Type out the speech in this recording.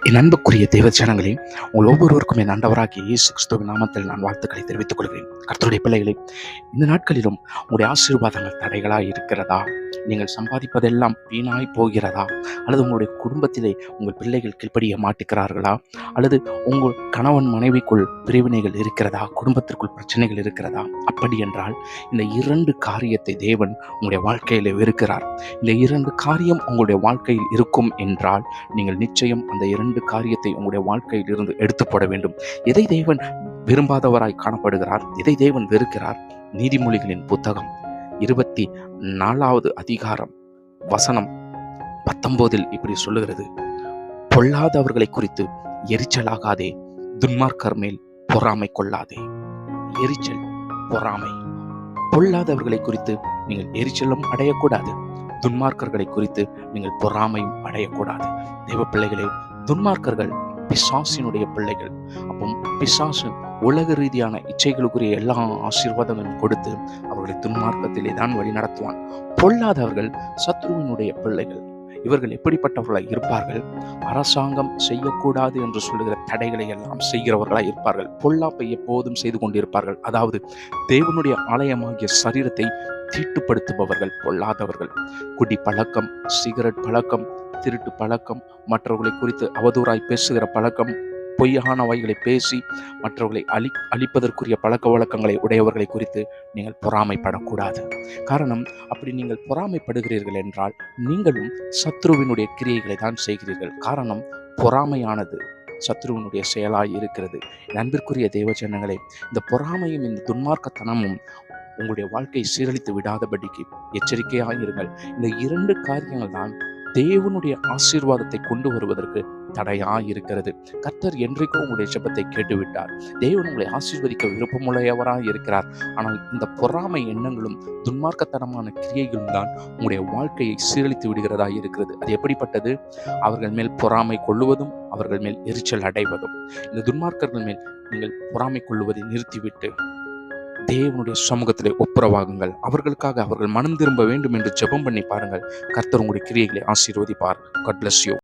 என் அன்புக்குரிய தெய்வ ஜனங்களே, உங்கள் ஒவ்வொருவருக்கும் என் ஆண்டவராகிய இயேசு கிறிஸ்துவின் நாமத்தில் நான் வாழ்த்துக்களை தெரிவித்துக் கொள்கிறேன். கர்த்தருடைய பிள்ளைகளே, இந்த நாட்களிலும் உங்களுடைய ஆசீர்வாதங்கள் தடைகளாய் இருக்கிறதா? நீங்கள் சம்பாதிப்பதெல்லாம் வீணாய் போகிறதா? அல்லது உங்களுடைய குடும்பத்திலே உங்கள் பிள்ளைகள் கீழ்ப்படிய மாட்டுகிறார்களா? அல்லது உங்கள் கணவன் மனைவிக்குள் பிரிவினைகள் இருக்கிறதா? குடும்பத்திற்குள் பிரச்சனைகள் இருக்கிறதா? அப்படி என்றால் இந்த 2 காரியத்தை தேவன் உங்களுடைய வாழ்க்கையிலே வெறுக்கிறார். இந்த 2 காரியம் உங்களுடைய வாழ்க்கையில் இருக்கும் என்றால் நீங்கள் நிச்சயம் அந்த 2 காரியத்தை உங்களுடைய வாழ்க்கையில் இருந்து எடுத்து போட வேண்டும். எதை தேவன் விரும்பாதவராய் காணப்படுகிறார், எதை தேவன் வெறுக்கிறார்? நீதிமொழிகளின் புத்தகம் 24வது அதிகாரம் வசனம் 19 இப்படி சொல்லுகிறது: பொல்லாதவர்களை குறித்து எரிச்சலாகாதே, துன்மார்க்கர் மேல் பொறாமை கொள்ளாதே. எரிச்சல், பொறாமை. பொல்லாதவர்களை குறித்து நீங்கள் எரிச்சலும் அடையக்கூடாது, துன்மார்க்கர்களை குறித்து நீங்கள் பொறாமையும் அடையக்கூடாது. தேவ பிள்ளைகளே, துன்மார்க்கர்கள் பிசாசினுடைய பிள்ளைகள். அப்போ பிசாசு உலக ரீதியான இச்சைகளுக்குரிய எல்லா ஆசீர்வாதங்களும் கொடுத்து அவர்களை துன்மார்க்கத்திலே தான் வழி நடத்துவான். பொல்லாதவர்கள் சத்ருவினுடைய பிள்ளைகள். இவர்கள் எப்படிப்பட்டவர்களாய் இருப்பார்கள்? அரசாங்கம் செய்யக்கூடாது என்று சொல்லுகிற தடைகளை எல்லாம் செய்கிறவர்களாய் இருப்பார்கள். பொல்லாப்பை எப்போதும் செய்து கொண்டிருப்பார்கள். அதாவது தேவனுடைய ஆலயமாகிய சரீரத்தை தீட்டுப்படுத்துபவர்கள் பொல்லாதவர்கள். குடி பழக்கம், சிகரெட் பழக்கம், திருட்டு பழக்கம், மற்றவர்களை குறித்து அவதூறாய் பேசுகிற பழக்கம், பொய்யானவைகளை பேசி மற்றவர்களை அழிப்பதற்குரிய பழக்க வழக்கங்களை உடையவர்களை குறித்து நீங்கள் பொறாமைப்படக்கூடாது. காரணம், அப்படி நீங்கள் பொறாமைப்படுகிறீர்கள் என்றால் நீங்களும் சத்ருவினுடைய கிரியைகளை தான் செய்கிறீர்கள். காரணம், பொறாமையானது சத்ருவினுடைய செயலாய் இருக்கிறது. அன்பிற்குரிய தேவ ஜனங்களே, இந்த பொறாமையும் இந்த துன்மார்க்கத்தனமும் உங்களுடைய வாழ்க்கையை சீரழித்து விடாதபடிக்கு எச்சரிக்கையாக இருங்கள். இந்த 2 காரியங்கள் தான் தேவனுடைய ஆசீர்வாதத்தை கொண்டு வருவதற்கு தடையா இருக்கிறது. கர்த்தர் என்றைக்கும் உங்களுடைய ஜெபத்தை கேட்டுவிட்டார். தேவன் உங்களை ஆசீர்வதிக்க விருப்பமுடையவராக இருக்கிறார். ஆனால் இந்த பொறாமை எண்ணங்களும் துன்மார்க்கத்தனமான கிரியைகளும் தான் உங்களுடைய வாழ்க்கையை சீரழித்து விடுகிறதா இருக்கிறது. அது எப்படிப்பட்டது? அவர்கள் மேல் பொறாமை கொள்ளுவதும் அவர்கள் மேல் எரிச்சல் அடைவதும். இந்த துன்மார்க்கர்கள் மேல் நீங்கள் பொறாமை கொள்ளுவதை நிறுத்திவிட்டு தேவனுடைய சமூகத்திலே ஒப்புரவாகுங்கள். அவர்களுக்காக அவர்கள் மனம் திரும்ப வேண்டும் என்று ஜெபம் பண்ணி பாருங்கள். கர்த்தர் உங்களுடைய கிரியைகளை ஆசீர்வதிப்பார். God bless you.